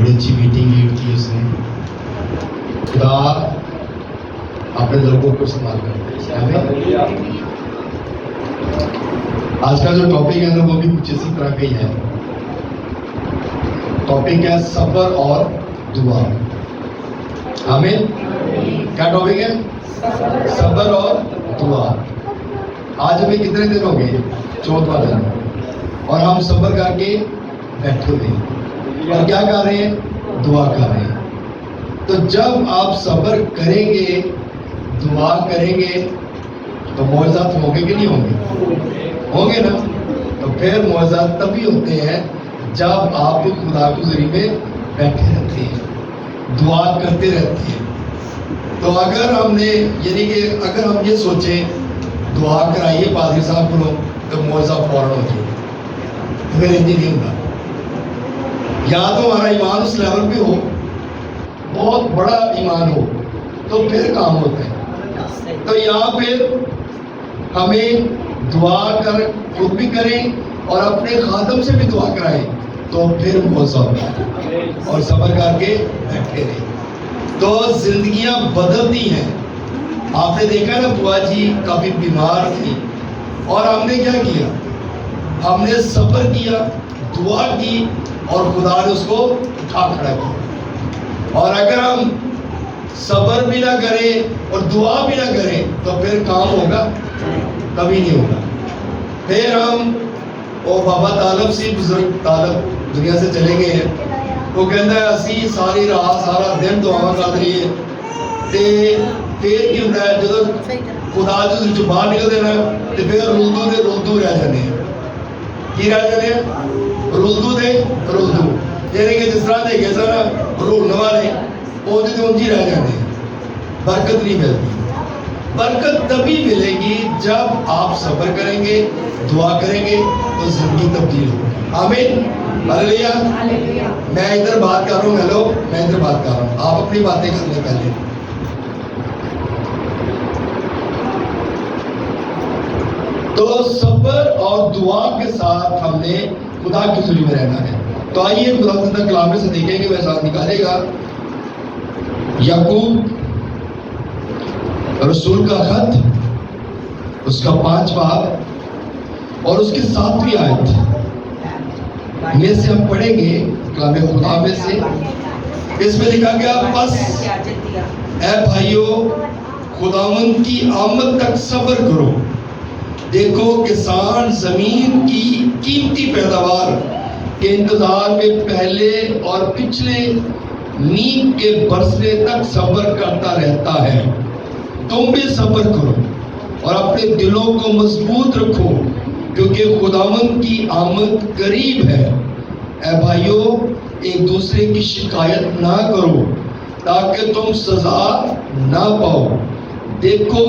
بڑی اچھی meeting lead کی اس نے. خدا اپنے لوگوں کو استعمال کرتے ہیں. آج کا جو ٹاپک ہے نا وہ بھی کچھ اسی طرح کا ہی ہے. ٹاپک ہے صبر اور دعا. آمین. کیا ٹاپک ہے؟ صبر اور دعا. آج ہمیں کتنے دن ہو گئے؟ 14واں دن. اور ہم صبر کر کے بیٹھے ہوئے ہیں اور کیا کر رہے ہیں؟ دعا کر رہے ہیں. تو جب آپ صبر کریں گے، دعا کریں گے، تو معجزات ہوں گے کہ نہیں ہوں گے؟ ہوں گے نا. تو پھر معجزات تبھی ہوتے ہیں جب آپ خدا کے ذریعے میں بیٹھے رہتے ہیں، دعا کرتے رہتے ہیں. تو اگر ہم نے یعنی کہ اگر ہم یہ سوچیں دعا کرائیے پادری صاحب کو تو معجزہ فوراً ہو جائے، تو پھر انجی نہیں ہوگا. یا تو ہمارا ایمان اس لیول پہ ہو، بہت بڑا ایمان ہو، تو پھر کام ہوتا ہے. تو یہاں پہ ہمیں دعا کر خود بھی کریں اور اپنے خادم سے بھی دعا کرائیں تو پھر معجزہ ہوتا ہے. اور صبر کر کے بیٹھے رہیں. تو زندگیاں بدلتی ہیں. آپ نے دیکھا نا بوا جی کافی بیمار تھی اور ہم نے کیا کیا؟ ہم نے صبر کیا، دعا کی اور خدا نے اس کو اٹھا کھڑا کیا. اور اگر ہم صبر بھی نہ کریں اور دعا بھی نہ کریں تو پھر کام ہوگا؟ کبھی نہیں ہوگا. پھر ہم بابا طالب سی بزرگ طالب دنیا سے چلے گئے ہیں. وہ کہتا ہے اسی ساری رات سارا دن دعا کر رہی ہے تے پھر کی ہوتا ہے جب خدا جو باہر نکلتے نا تو پھر رلدو رہ جانے ہیں. کی رہ جانے ہیں؟ رلدو. یعنی کہ جس طرح دیکھے سر رولنے والے وہ انجی رہ جانے ہیں. برکت نہیں ملتی. برکت تبھی ملے گی جب آپ صبر کریں گے، دعا کریں گے تو زندگی تبدیل ہوگی. آمین. ہاللیلویا. میں ادھر بات کر رہا ہوں. ہیلو، میں ادھر بات کر رہا ہوں. آپ اپنی باتیں کر لیں پہلے. تو صبر اور دعا کے ساتھ ہم نے خدا کی حضوری میں رہنا ہے. تو آئیے خدا تعالیٰ کلام سے دیکھیں گے. وہ ساتھ نکالے گا یعقوب رسول کا خط، اس کا 5 باب اور اس کی 7ویں آیت میں سے ہم پڑھیں گے کلام خدا میں سے. اس میں لکھا گیا بس اے بھائیو خداوند کی آمد تک صبر کرو. دیکھو کسان زمین کی قیمتی پیداوار کے انتظار میں پہلے اور پچھلے نیند کے برسنے تک صبر کرتا رہتا ہے. تم بھی صبر کرو اور اپنے دلوں کو مضبوط رکھو کیونکہ خداوند کی آمد قریب ہے. اے بھائیو ایک دوسرے کی شکایت نہ کرو تاکہ تم سزا نہ پاؤ. دیکھو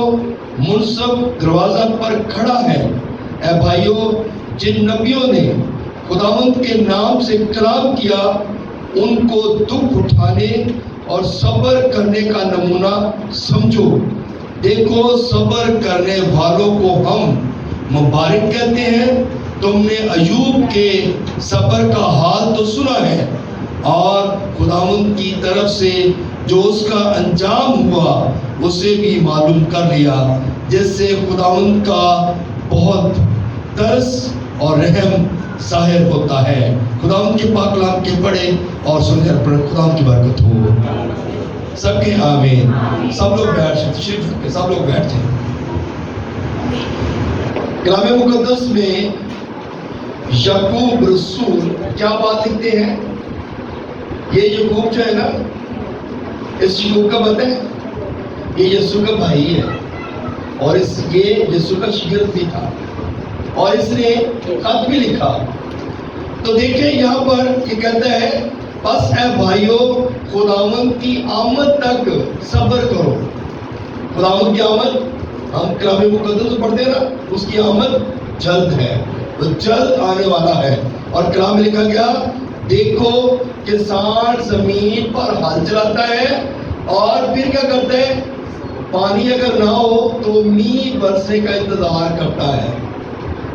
منصف دروازہ پر کھڑا ہے. اے بھائیو جن نبیوں نے خداوند کے نام سے کلام کیا ان کو دکھ اٹھانے اور صبر کرنے کا نمونہ سمجھو. دیکھو صبر کرنے والوں کو ہم مبارک کہتے ہیں. تم نے ایوب کے صبر کا حال تو سنا ہے اور خداوند کی طرف سے جو اس کا انجام ہوا اسے بھی معلوم کر لیا، جس سے خداوند کا بہت ترس اور رحم ظاہر ہوتا ہے. خداوند کے پاک کلام کے پڑھے اور سننے پر خداوند کی برکت ہو. سب کے آمین. سب لوگ بیٹھ جائیں. تشریف رکھیں. سب لوگ بیٹھ جائیں. کلام مقدس میں یعقوب رسول کیا بات لکھتے ہیں؟ یہ یعقوب جو ہے نا، اس یعقوب کا پتہ ہے یہ یسوع کا بھائی ہے اور یہ یسوع کا شاگرد بھی تھا اور اس نے خط بھی لکھا. تو دیکھیں یہاں پر یہ کہتا ہے بس اے بھائیو خداوند کی آمد تک صبر کرو. خداوند کی آمد ہم کلام مقدس پڑھتے ہیں نا، اس کی آمد جلد ہے، وہ جلد آنے والا ہے. اور کلام میں لکھا گیا دیکھو کسان زمین پر ہل چلاتا ہے اور پھر کیا کرتا ہے؟ پانی اگر نہ ہو تو میਂہ برسنے کا انتظار کرتا ہے.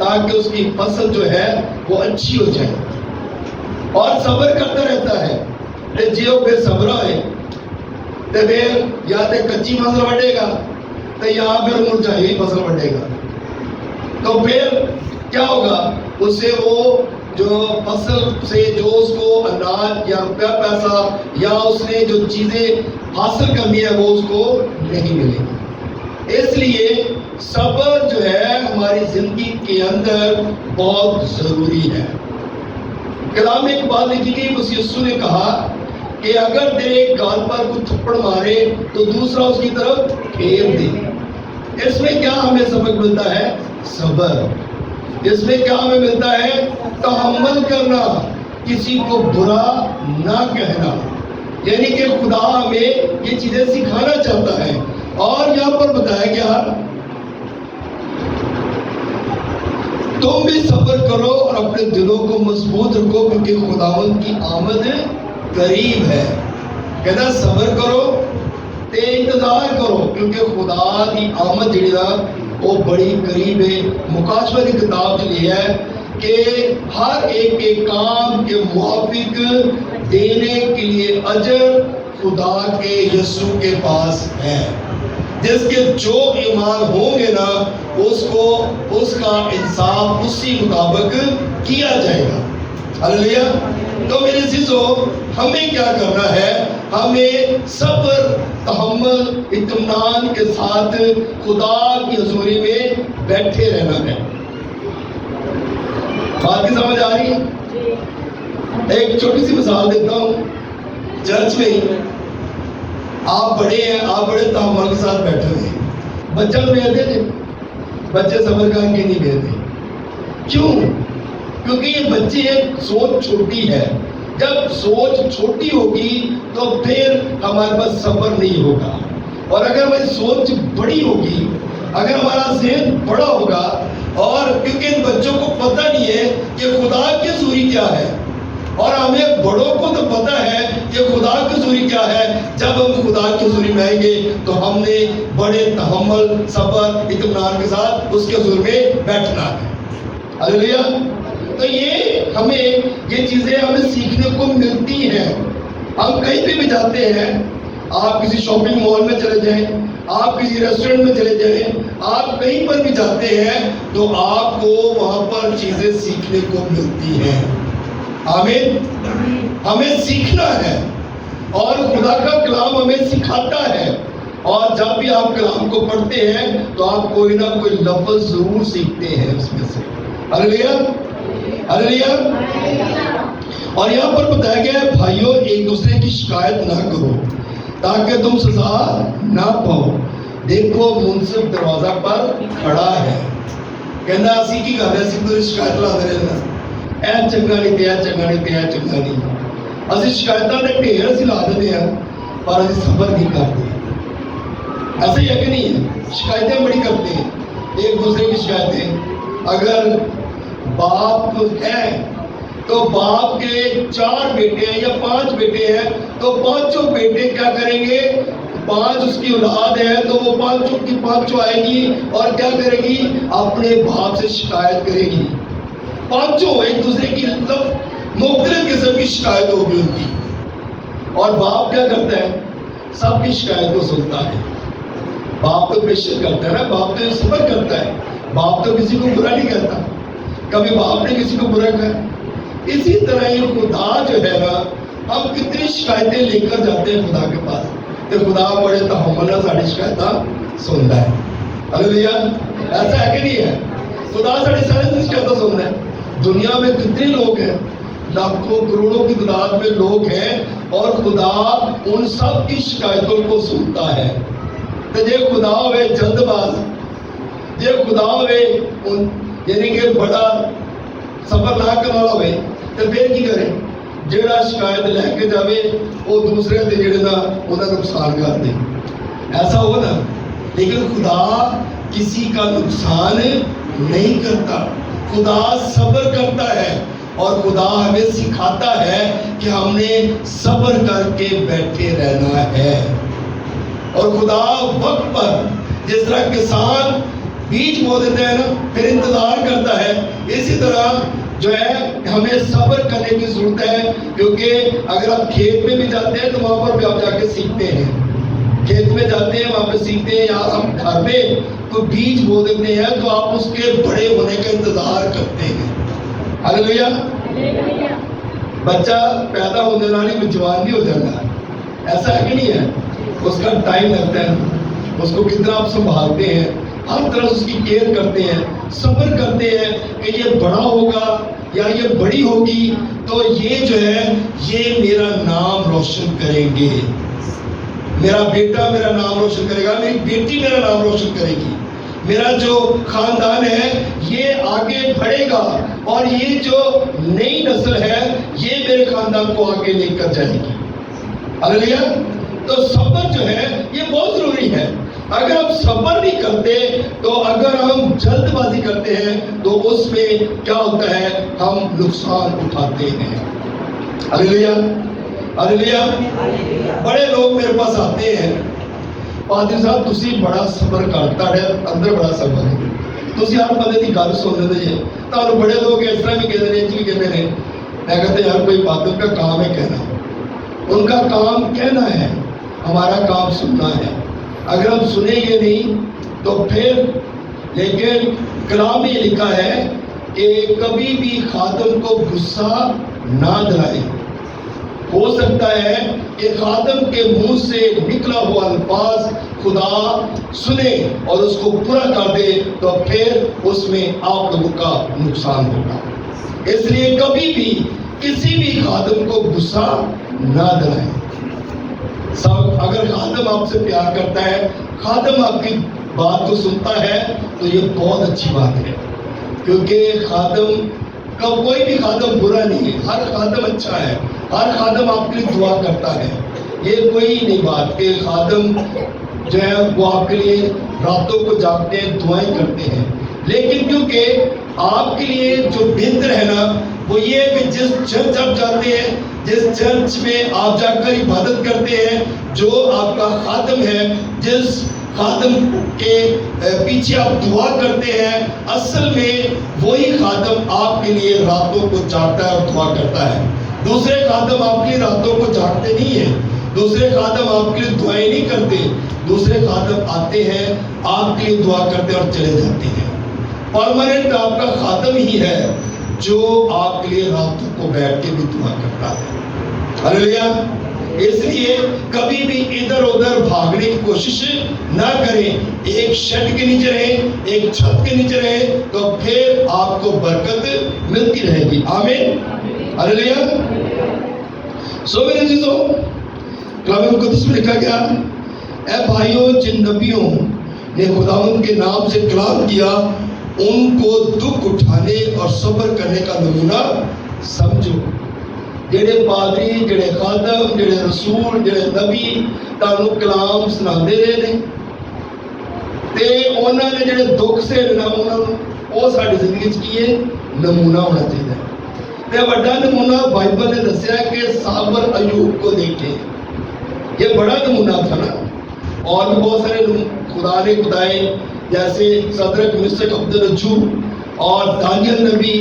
تاکہ اس کی فصل جو ہے وہ اچھی ہو جائے، اور صبر کرتا رہتا ہے تے جیو بے صبر ہے تے پھر یا تے کچی فصل بڑھے گا تے یا پھر مرجھائی فصل بڑھے گا، تو پھر کیا ہوگا؟ اس سے وہ جو فصل سے جو اس کو اناج یا روپیہ پیسہ یا اس نے جو چیزیں حاصل کرنی ہے وہ اس کو نہیں ملے گی۔ اس لیے صبر جو ہے ہماری زندگی کے اندر بہت ضروری ہے۔ کلام میں ایک بات لکھی گئی، مسیح یسوع نے کہا کہ اگر تیرے گال پر کوئی تھپڑ مارے تو دوسرا اس کی طرف پھیر دے۔ اس میں کیا ہمیں سبق ملتا ہے؟ صبر۔ اس میں کیا ہمیں ملتا ہے؟ تحمل کرنا، کسی کو برا نہ کہنا، یعنی کہ خدا ہمیں یہ چیزیں سکھانا چاہتا ہے۔ اور یہاں پر بتایا گیا تم بھی صبر کرو اور اپنے دلوں کو مضبوط رکھو کیونکہ خداوند کی آمد قریب ہے۔ کہنا صبر کرو تے انتظار کرو کیونکہ خدا کی آمد جڑی نا وہ بڑی قریب ہے۔ مکاشفہ کی کتاب چلی ہے کہ ہر ایک کے کام کے موافق دینے کے لیے اجر خدا کے یسوع کے پاس ہے۔ جس کے جو ایمان ہوں گے نا اس کو اس کا انصاف اسی مطابق کیا جائے گا۔ ہلیلویا۔ تو میرے عزیزو، ہمیں کیا کرنا ہے؟ ہمیں صبر، تحمل، اطمینان کے ساتھ خدا کی حضوری میں بیٹھے رہنا ہے۔ بات کی سمجھ آ رہی ہے؟ ایک چھوٹی سی مثال دیتا ہوں۔ چرچ میں آپ بڑے ہیں، آپ بڑے تحمل کے ساتھ بیٹھے ہوئے، بچہ بھیجتے تھے، بچے صبر کر کے نہیں بھیجتے۔ کیوں؟ کیونکہ یہ بچے سوچ چھوٹی ہے۔ جب سوچ چھوٹی ہوگی تو پھر ہمارے پاس صبر نہیں ہوگا، اور اگر ہماری سوچ بڑی ہوگی، اگر ہمارا ذہن بڑا ہوگا، اور کیونکہ ان بچوں کو پتہ نہیں ہے کہ خدا کی حضوری کیا ہے، اور ہمیں بڑوں کو تو پتہ ہے کہ خدا کی حضوری کیا ہے۔ جب ہم خدا کی حضوری میں آئیں گے تو ہم نے بڑے تحمل، صبر، اطمینان کے ساتھ اس کے حضور میں بیٹھنا ہے۔ ہلیلویا۔ تو یہ ہمیں یہ چیزیں ہمیں سیکھنے کو ملتی ہیں۔ ہم کہیں پہ بھی جاتے ہیں، آپ کسی شاپنگ مال میں چلے جائیں، آپ کسی ریسٹورنٹ میں چلے جائیں، آپ کہیں پر بھی جاتے ہیں تو آپ کو وہاں پر چیزیں سیکھنے کو ملتی ہیں۔ آمین۔ ہمیں سیکھنا ہے، اور خدا کا کلام ہمیں سکھاتا ہے، اور جب بھی آپ کلام کو پڑھتے ہیں تو آپ کوئی نہ کوئی لفظ ضرور سیکھتے ہیں اس میں سے۔ ہلیلویا، ہلیلویا۔ اور یہاں پر بتایا گیا ہے بھائیوں ایک دوسرے کی شکایت نہ کرو تاکہ تم سزا نہ پاؤ، دیکھو منصف دروازہ پر کھڑا ہے۔ کہنا اسی کی گل ہے، اسی تو شکایت لا دے رہے ہیں، اے چنگا نہیں تے، اے چنگا نہیں تے، اے چنگا نہیں۔ اسی شکایتاں نے ڈھیر اسی لا دیتے ہیں پر اسی صبر نہیں کرتے۔ ایسا ہی ہے کہ نہیں ہے؟ شکایتیں بڑی کرتے ہیں، ایک دوسرے کی شکایتیں۔ اگر باپ ہے تو باپ کے 4 بیٹے ہیں یا 5 بیٹے ہیں تو 5 بیٹے کیا کریں گے؟ 5 اس کی اولاد ہے تو وہ 5 کی 5 آئے گی اور کیا کرے گی؟ اپنے باپ سے شکایت کرے گی۔ 5 ایک دوسرے کی مختلف قسم کی شکایت ہوگی ان کی، اور باپ کیا کرتا ہے؟ سب کی شکایت کو سنتا ہے۔ باپ تو پیشن کرتا ہے نا، باپ تو صبر کرتا ہے، باپ تو کسی کو برا نہیں کہتا، کبھی باپ نے کسی کو برا کہا۔ اسی طرح یہ خدا جو ہے نا، ہم کتنی شکایتیں لے کر جاتے ہیں خدا کے پاس، تو خدا بڑے تحمل سے ساری شکایتیں سنتا ہے۔ ہلیلویا۔ ایسا ہے کہ نہیں ہے؟ خدا ساری ساری شکایتیں سنتا ہے۔ دنیا میں کتنے لوگ ہیں، لاکھوں کروڑوں کی تعداد میں لوگ ہیں، اور خدا ان سب کی شکایتوں کو سنتا ہے۔ تو یہ خدا ہوئے جلد باز، یہ خدا ہوئے یعنی کہ بڑا صبر نہ کرنا ہوئے تو پھر کی کرے؟ جڑا شکایت لے کے جاوے وہ دوسرے دے جڑے نا انہیں نقصان کر دے، ایسا ہو نا۔ لیکن خدا کسی کا نقصان نہیں کرتا، خدا صبر کرتا ہے، اور خدا ہمیں سکھاتا ہے کہ ہم نے صبر کر کے بیٹھے رہنا ہے۔ اور خدا وقت پر جس طرح کسان بیج بو دیتا ہے نا پھر انتظار کرتا ہے، اسی طرح جو ہے ہمیں صبر کرنے کی ضرورت ہے، کیونکہ اگر آپ کھیت میں بھی جاتے ہیں تو وہاں پر بھی آپ جا کے سیکھتے ہیں، کھیت میں جاتے ہیں وہاں پہ سیکھتے ہیں، یا ہم گھر میں کوئی بیج بو دیتے ہیں تو آپ اس کے بڑے ہونے کا انتظار کرتے ہیں۔ ہاللیلویا۔ بچہ پیدا ہونے والی میں جوان نہیں ہو جاتا، ایسا ہے کہ نہیں ہے؟ اس کا ٹائم لگتا ہے، اس کو کتنا آپ سنبھالتے ہیں، ہر طرح اس کی کیئر کرتے ہیں، صبر کرتے ہیں کہ یہ بڑا ہوگا یا یہ بڑی ہوگی تو یہ جو ہے یہ میرا نام روشن کریں گے، میرا بیٹا میرا نام روشن کرے گا، میری بیٹی میرا نام روشن کرے گی، میرا جو خاندان ہے یہ آگے بڑھے گا، اور یہ جو نئی نسل ہے یہ میرے خاندان کو آگے لے کر جائے گی۔ ہاللیلویا۔ تو صبر جو ہے یہ بہت ضروری ہے۔ اگر ہم صبر نہیں کرتے تو اگر ہم جلد بازی کرتے ہیں تو اس میں کیا ہوتا ہے، ہم نقصان اٹھاتے ہیں۔ ہاللیلویا۔ ہاللیلویا۔ بڑے لوگ میرے پاس آتے ہیں، پادری صاحب تسی بڑا صبر کرتا ہے، اندر بڑا صبر ہے، تسی ہر بندے کی گل سن لیتے جی، تو بڑے لوگ اس طرح بھی کہتے ہیں، بھی کہتے ہیں، میں کہتے یار کوئی بات، ان کا کام ہے کہنا، ان کا کام کہنا ہے، ہمارا کام سننا ہے، اگر ہم سنیں گے نہیں تو پھر، لیکن کلام میں یہ لکھا ہے کہ کبھی بھی خادم کو غصہ نہ دلائے۔ ہو سکتا ہے کہ خادم کے منہ سے نکلا ہوا الفاظ خدا سنے اور اس کو پورا کر دے تو پھر اس میں آپ لوگوں کا نقصان ہوگا۔ اس لیے کبھی بھی کسی بھی خادم کو غصہ نہ دلائیں۔ اگر خادم آپ سے پیار کرتا ہے، خادم آپ کی بات کو سنتا ہے تو یہ بہت اچھی بات ہے، کیونکہ خادم کا کوئی بھی خادم برا نہیں ہے، ہر خادم اچھا ہے، ہر خادم آپ کے لیے دعا کرتا ہے۔ یہ کوئی نہیں بات کہ خادم جو ہے وہ آپ کے لیے راتوں کو جاگتے ہیں، دعائیں کرتے ہیں، لیکن کیونکہ آپ کے لیے جو بہتر ہے نا وہ یہ ہے کہ جس چرچ آپ جاتے ہیں، جس چرچ میں آپ جا کر عبادت کرتے ہیں، جو آپ کا خادم ہے، جس خادم کے پیچھے آپ دعا کرتے ہیں، اصل میں وہی خادم آپ کے لیے راتوں کو جاگتا ہے اور دعا کرتا ہے۔ دوسرے خادم آپ کے لیے راتوں کو جاگتے نہیں ہیں، دوسرے خادم آپ کے لیے دعائیں نہیں کرتے، دوسرے خادم آتے ہیں، آپ کے لیے دعا کرتے اور چلے جاتے ہیں۔ پرماننٹ آپ کا خادم ہی ہے جو آپ کے لیے راتوں کو بیٹھ کے بھی دعا کرتا ہے۔ ہاللیلویا۔ اس لیے کبھی بھی ادھر ادھر بھاگنے کی کوشش نہ کریں، ایک شیڈ کے نیچے رہیں، ایک چھت کے نیچے رہیں تو پھر آپ کو برکت ملتی رہے گی۔ آمین۔ ہاللیلویا۔ سو میرے عزیزو، کلام مقدس میں لکھا گیا، اے بھائیوں جن نبیوں نے خداوند کے نام سے کلام کیا ان کو دکھ اٹھانے اور صبر کرنے کا نمونہ سمجھو۔ جڑے پادری، جڑے خادم، جڑے رسول، جڑے نبی تانوں کلام سناندے رہے نے تے انہاں نے جڑے دکھ سے انہاں وہ ساری زندگی وچ کی ہے نمونہ ہونا چاہیے۔ تے بڑا نمونہ بائبل نے دسیا کہ صابر ایوب کو دیکھے، یہ بڑا نمونہ تھا نا۔ اور بھی بہت سارے خدا نے خدائے جیسے صدرک مسک عبدالنجو اور دانیل نبی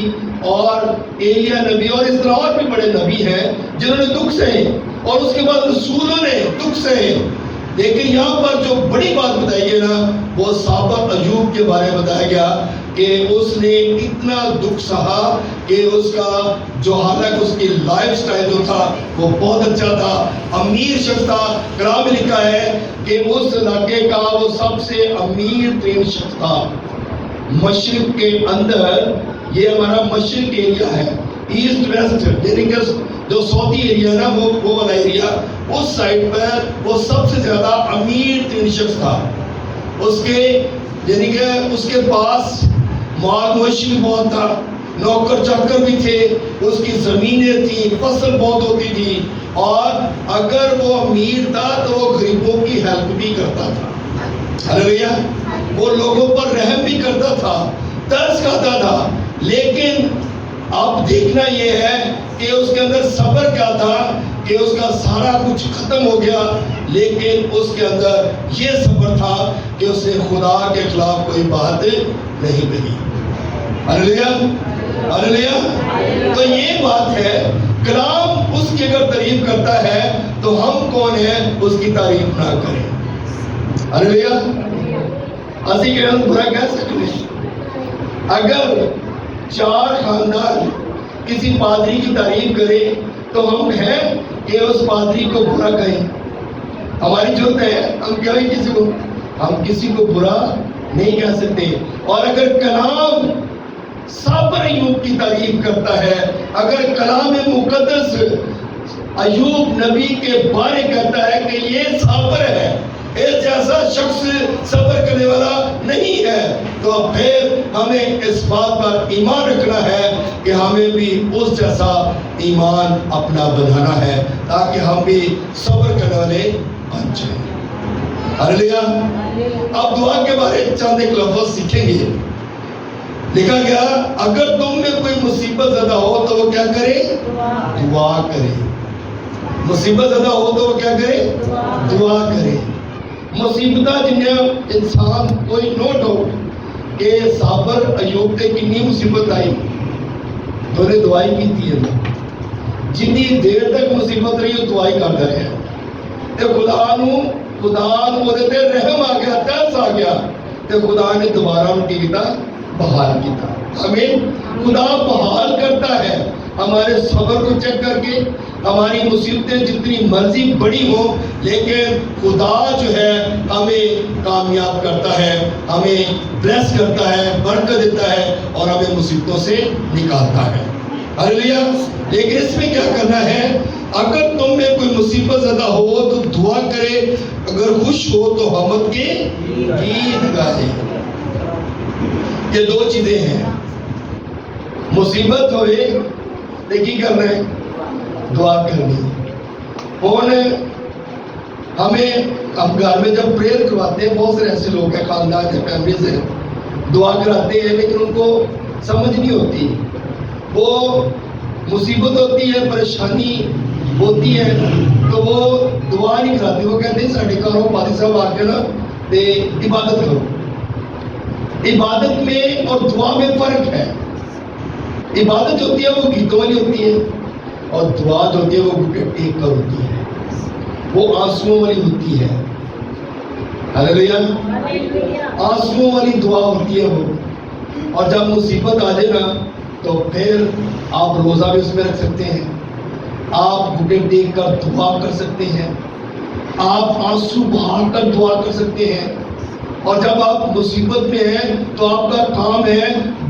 اور ایلیا نبی اور اس طرح اور بھی بڑے نبی ہیں جنہوں نے دکھ سہے، اور اس کے بعد رسولوں نے دکھ سہے۔ لیکن یہاں پر جو بڑی بات بتائی گئی نا وہ صابر ایوب کے بارے میں بتایا گیا کہ اس نے اتنا دکھ سہا کہ اس کا جو حالانکہ اس کی لائف سٹائل جو تھا وہ بہت اچھا تھا، امیر شخص تھا۔ کلام میں لکھا ہے کہ اس علاقے کا وہ سب سے امیر ترین شخص تھا۔ مشرق کے اندر، یہ ہمارا مشرق ایریا ہے، ایسٹ ویسٹ، یعنی کہ جو سعودی ایریا نا وہ والا ایریا، اس سائڈ پر وہ سب سے زیادہ امیر ترین شخص تھا۔ اس کے یعنی کہ اس کے پاس مال مویشی بھی بہت تھا، نوکر چاکر بھی تھے، اس کی زمینیں تھیں، فصل بہت ہوتی تھی، اور اگر وہ امیر تھا تو وہ غریبوں کی ہیلپ بھی کرتا تھا۔ ہاللیلویا۔ وہ لوگوں پر رحم بھی کرتا تھا، ترس کھاتا تھا، لیکن اب دیکھنا یہ ہے کہ اس کے اندر صبر کیا تھا کہ اس کا سارا کچھ ختم ہو گیا، لیکن اس کے اندر یہ صبر تھا کہ اس نے خدا کے خلاف کوئی بات نہیں کہی۔ ہلیلویا، ہلیلویا۔ تو یہ بات ہے، کلام اس کی اگر تعریف کرتا ہے تو ہم کون ہیں اس کی تعریف نہ کریں؟ ہلیلویا۔ اسی کے ہم برا کہہ سکتے ہیں؟ اگر 4 خاندان کسی پادری کی تعریف کرے تو ہم ہیں کہ اس پادری کو برا کہیں؟ ہماری ضرورت ہے ہم کہیں کسی کو، ہم کسی کو برا نہیں کہہ سکتے۔ اور اگر کلام صبر ایوب کی تعریف کرتا ہے، اگر کلام مقدس ایوب نبی کے بارے کہتا ہے کہ یہ صابر ہے، اس جیسا شخص صبر کرنے والا نہیں ہے، تو پھر ہمیں اس بات پر ایمان رکھنا ہے کہ ہمیں بھی اس جیسا ایمان اپنا بنانا ہے تاکہ ہم بھی صبر کرنے والے بن جائیں۔ ہلیلویا۔ اب دعا کے بارے چند ایک لفظ سیکھیں گے۔ لکھا گیا اگر تم میں کوئی مصیبت زدہ ہو تو وہ کیا کرے؟ دعا کرے۔ مصیبت زدہ ہو تو وہ کیا کرے؟ دعا کرے۔ مصیبتہ جنہیں انسان کوئی نو ڈاؤٹ کہ صابر ایوب تے کنی مصیبت آئی تو نے دعائی کی تھی ہے، جنی دیر تک مصیبت رہی وہ دعائی کرتا رہے تے خدا نو تے رحم آ گیا، ترس آ گیا تے خدا نے دوبارہ ان کی کیتا بحال کیتا۔ ہمیں خدا بحال کرتا ہے ہمارے صبر کو چیک کر کے۔ ہماری مصیبتیں جتنی مرضی بڑی ہوں لیکن خدا جو ہے ہمیں کامیاب کرتا ہے، ہمیں بلیس کرتا ہے، برکت دیتا ہے اور ہمیں مصیبتوں سے نکالتا ہے۔ ہلیلویا۔ لیکن اس میں کیا کرنا ہے؟ اگر تم میں کوئی مصیبت زدہ ہو تو دعا کرے، اگر خوش ہو تو حمد کے گیت گائے۔ یہ 2 چیزیں ہیں، مصیبت ہوئے لیکن کرنا ہے دعا کرنی۔ اور ہم گھر میں جب پریئر کرواتے ہیں، بہت سے ایسے لوگ ہیں، خاندان ہیں، فیملیز ہیں، دعا کراتے ہیں لیکن ان کو سمجھ نہیں ہوتی، وہ مصیبت ہوتی ہے، پریشانی ہوتی ہے تو وہ دعا نہیں کراتے، وہ کہتے ہیں ساڈے گھروں پادری صاحب آ کے نا تے عبادت کرو۔ عبادت میں اور دعا میں فرق ہے۔ عبادت ہوتی ہے وہ گیتوں والی ہوتی ہے اور دعا جو ہوتی ہے وہ ٹیک کر ہوتی ہے، وہ آنسوؤں والی ہوتی ہے۔ ہلیلویا۔ آنسوؤں والی دعا ہوتی ہے وہ، اور جب مصیبت آ جائے نا تو پھر آپ روزہ بھی اس میں رکھ سکتے ہیں، آپ گھٹنے ٹیک کر دعا کر سکتے ہیں، آپ آنسو بہا کر دعا کر سکتے ہیں۔ اور جب آپ مصیبت میں ہیں تو آپ کا کام ہے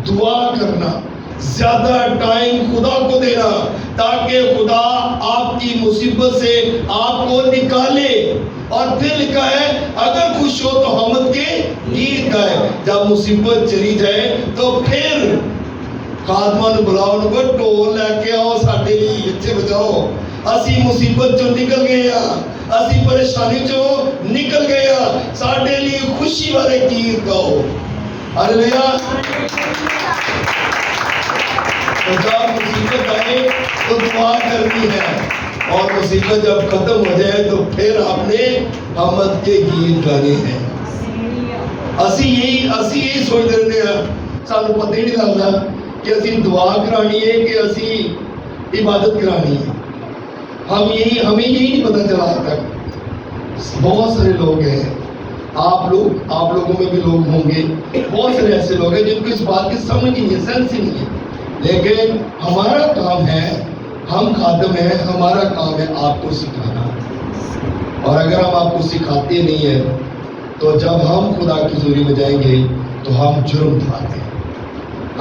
دعا کرنا، زیادہ ٹائم خدا کو دینا تاکہ خدا آپ کی مصیبت سے آپ کو نکالے۔ اور پھر لکھا ہے اگر خوش ہو تو حمد کے گیت گائے۔ جب مصیبت چلی جائے تو پھر خادمہ نے بلاؤ، ان کو ٹول لے کے آؤ، ساڈے لیے اچھے بجاؤ، اسی مصیبت چوں نکل گئے ہیں، اسی پریشانی چوں نکل گئے ہیں، ساڈے لیے خوشی والے گیت گاؤ۔ ہلیلویا۔ جب مصیبت آئے تو دعا کرنی ہے، اور مصیبت جب ختم ہو جائے تو پھر آپ نے حمد کے گیت گانے ہیں۔ اسی یہی سوچ رہے ہیں، سانو پتہ ہی نہیں لگتا کہ اسی دعا کرانی ہے کہ اسی عبادت کرانی ہے۔ ہمیں یہی نہیں پتہ چلا تک۔ بہت سارے لوگ ہیں، آپ لوگوں میں بھی لوگ ہوں گے، بہت سارے ایسے لوگ ہیں جن کو اس بات کی سمجھ ہی نہیں ہے، سینس ہی نہیں ہے، لیکن ہمارا کام ہے، ہم خادم ہیں، ہمارا کام ہے آپ کو سکھانا۔ اور اگر ہم آپ کو سکھاتے نہیں ہیں تو جب ہم خدا کی حضوری میں جائیں گے تو ہم جرم ڈھاتے ہیں،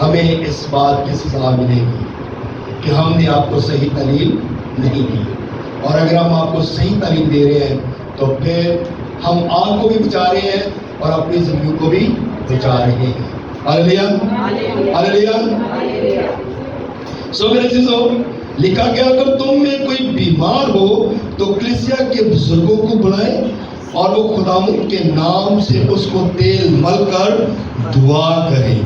ہمیں اس بات کی سزا ملے گی کہ ہم نے آپ کو صحیح تعلیم نہیں دی۔ اور اگر ہم آپ کو صحیح تعلیم دے رہے ہیں تو پھر ہم آپ کو بھی بچا رہے ہیں اور اپنی زندگی کو بھی بچا رہے ہیں۔ ہلیلویا، ہلیلویا۔ سو میرے عزیزو، لکھا گیا اگر تم میں کوئی بیمار ہو تو کلیسیا کے بزرگوں کو بلائے اور وہ خداوند کے نام سے اس کو تیل مل کر دعا کرے۔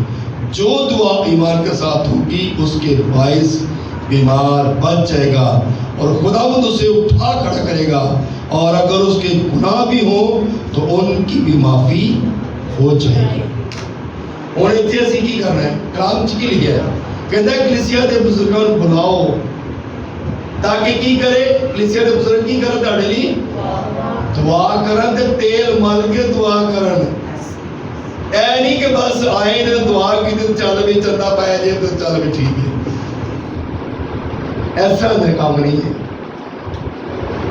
جو دعا ایمان کے ساتھ ہوگی اس کے باعث بیمار بچ جائے گا اور خداوند اسے اٹھا کھڑا کرے گا، اور اگر اس کے گناہ بھی ہوں تو ان کی بھی معافی ہو جائے گی۔ ہوں اتنے اسی کی کرنا ہے، کلام کی لکھا ہے، کہتا ہے کلیسیا دے بزرگاں نوں بلاؤ تاکہ کی کرے، کلیسیا دے بزرگ کی کرن تہاڈے لئی دعا کرن تے تیل مل کے دعا کرن۔ اے نہیں کہ بس آئے نے دعا کی تے چل بھی چندہ پایا جائے تو چل بھی ٹھیک ہے، ایسا اندر کام نہیں ہے،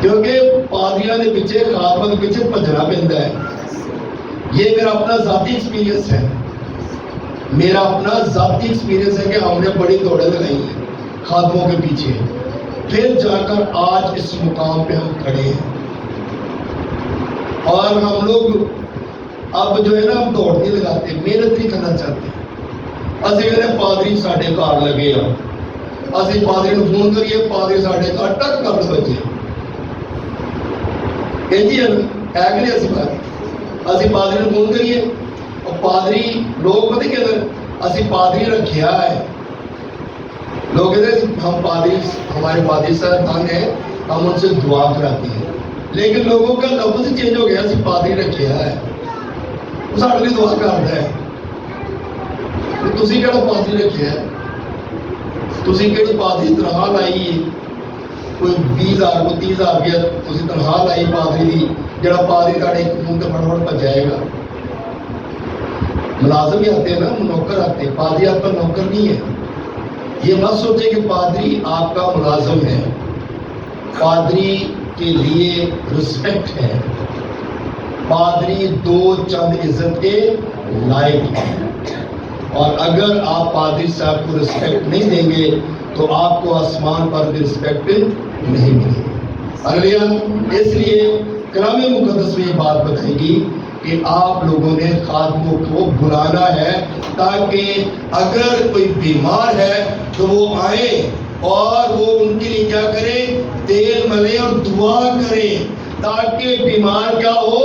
کیونکہ پادریاں دے پیچھے خادماں دے پیچھے بھجنا پیندا ہے۔ یہ میرا اپنا ذاتی ایکسپیرینس ہے، میرا اپنا ذاتی ایکسپیرینس ہے کہ ہم نے بڑی دوڑیں لگائی ہیں خادموں کے پیچھے، پھر جا کر آج اس مقام پہ ہم کھڑے ہیں۔ اور ہم لوگ اب جو ہے نا ہم دوڑ نہیں لگاتے، محنت نہیں کرنا چاہتے۔ اسی کہتے پادری ساڈے گھر لگے آ، اسی پادری نوں فون کریے، پادری ساڈے گھر ٹک کر بچے کہ نہیں اسی بات، اسی پادری نوں فون کریے اور پادری لوگ پتہ کیا اسی پادری رکھیا ہے، لوگ کہتے ہیں ہم پادری، ہمارے پادری صاحبان ہیں، ہم ان سے دعا کراتے ہیں، لیکن لوگوں کا لفظ ہی چینج ہو گیا، اسی پادری رکھیا ہے، وہ سارے لیے دعا کرتا ہے۔ تسی کہڑا پادری رکھیا ہے؟ تسی کہڑی پادری تنخواہ لائی ہے؟ کوئی 20,000 کوئی 30,000 روپیہ تسی تنخواہ لائی پادری دی، جڑا پادری تہاڈے ایک فون تے فٹافٹ پج جائے گا۔ ملازم ہی آتے ہیں نا، نوکر آتے ہیں، پادری آپ کا نوکر نہیں ہے۔ یہ مت سوچے کہ پادری آپ کا ملازم ہے، پادری کے لیے رسپیکٹ ہے، پادری دو چند عزت کے لائق ہے، اور اگر آپ پادری صاحب کو رسپیکٹ نہیں دیں گے تو آپ کو آسمان پر بھی رسپیکٹ نہیں ملے گی۔ اگلیا اس لیے کلام مقدس میں یہ بات بتائے گی کہ آپ لوگوں نے خادموں کو بلانا ہے تاکہ اگر کوئی بیمار ہے تو وہ آئیں اور وہ ان کے لیے کیا کریں، تیل ملیں اور دعا کریں تاکہ بیمار کیا ہو،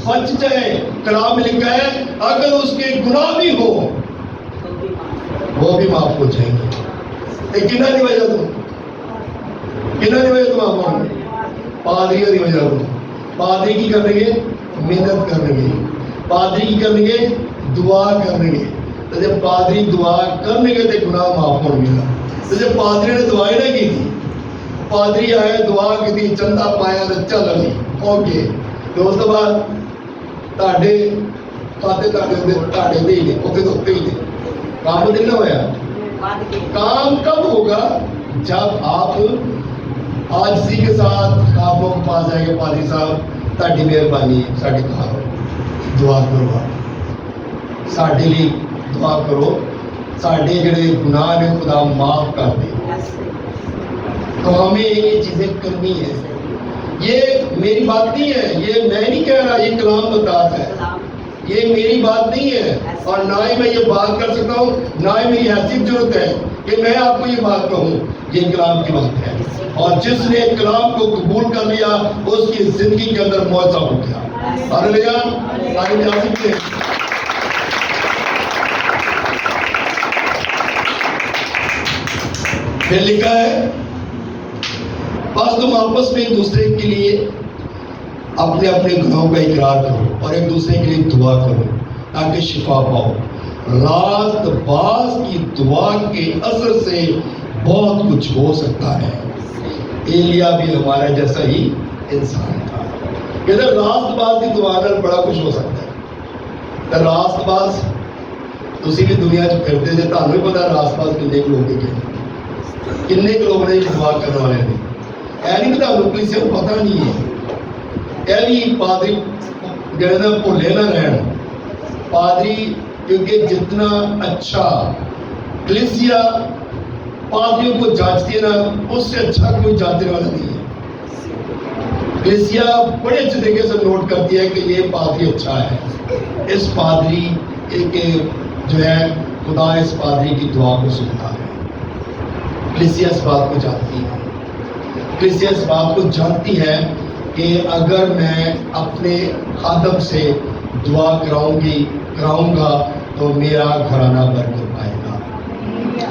بچ جائے۔ کلام میں لکھا ہے اگر اس کے گناہ بھی ہو وہ بھی معاف ہو جائیں گے۔ کنہ دی وجہ تو کنہ دی وجہ تو معاف ہوں گے، پادری کی وجہ تو۔ پادری کی کریں گے، محنت کریں گے، پادری کی کریں گے، دعا کریں گے، تو جب پادری دعا کرنے گے تو گناہ معاف ہو گیا۔ تو جب پادری نے دعا ہی نہ کی تھی، پادری آئے دعا کی تھی، چندہ پایا تو چل گئی اوکے، تو اس کے بعد تاڈے کھاتے تاڈے دے ہی اوکے تو ہی نہیں، کام نہیں نہ ہوا۔ کام کب ہوگا؟ جب آپ آجزی کے ساتھ خادموں کے پاس جائیں گے، پادری صاحب تاڈی مہربانی ساڈے گھر دعا کرو، ساڈے لیے دعا کرو، ساڈے جڑے گناہ نے خدا معاف کر دے۔ تو ہمیں یہ چیزیں کرنی ہے۔ یہ میری بات نہیں ہے، یہ میں نہیں کہہ رہا، یہ کلام بتاتا ہے، یہ میری بات نہیں ہے، اور نہ ہی میں یہ بات کر سکتا ہوں، نہ ہی میری حیثیت ضرورت ہے کہ میں آپ کو یہ بات کہوں، یہ کلام کی بات ہے، اور جس نے کلام کو قبول کر لیا اس کی زندگی کے اندر معجزہ ہو گیا۔ ہاللیلویا، سارے جا سکتے ہیں۔ پھر لکھا ہے بس تم آپس میں ایک دوسرے کے لیے اپنے اپنے گناہوں کا اقرار کرو اور ایک دوسرے کے لیے دعا کرو تاکہ شفا پاؤ۔ راست باز کی دعا کے اثر سے بہت کچھ ہو سکتا ہے۔ ایلیا بھی ہمارا جیسا ہی انسان تھا، ادھر راست باز کی دعا میں بڑا کچھ ہو سکتا ہے۔ تو راست باز تسی بھی دنیا چ پھرتے جے، تانوں بھی پتا راست باز کنے لوگ ہیں، کنے لوگ نے دعا کرنے والے نے، اے نہیں پتا لوگ کسی کو پتہ نہیں ہے۔ اے بھی پادری جڑے نا بھولے نہ رہن، پادری کیونکہ جتنا اچھا کلیسیا پادریوں کو جانچتی ہے نا، اس سے اچھا کوئی جانچنے والا نہیں ہے۔ کلیسیا بڑے اچھے طریقے سے نوٹ کرتی ہے کہ یہ پادری اچھا ہے، اس پادری کے جو ہے خدا اس پادری کی دعا کو سنتا ہے۔ کلیسیا اس بات کو جانتی ہے، کلیسیا اس بات کو جانتی ہے کہ اگر میں اپنے خادم سے دعا کراؤں گا تو میرا گھرانہ برکت پائے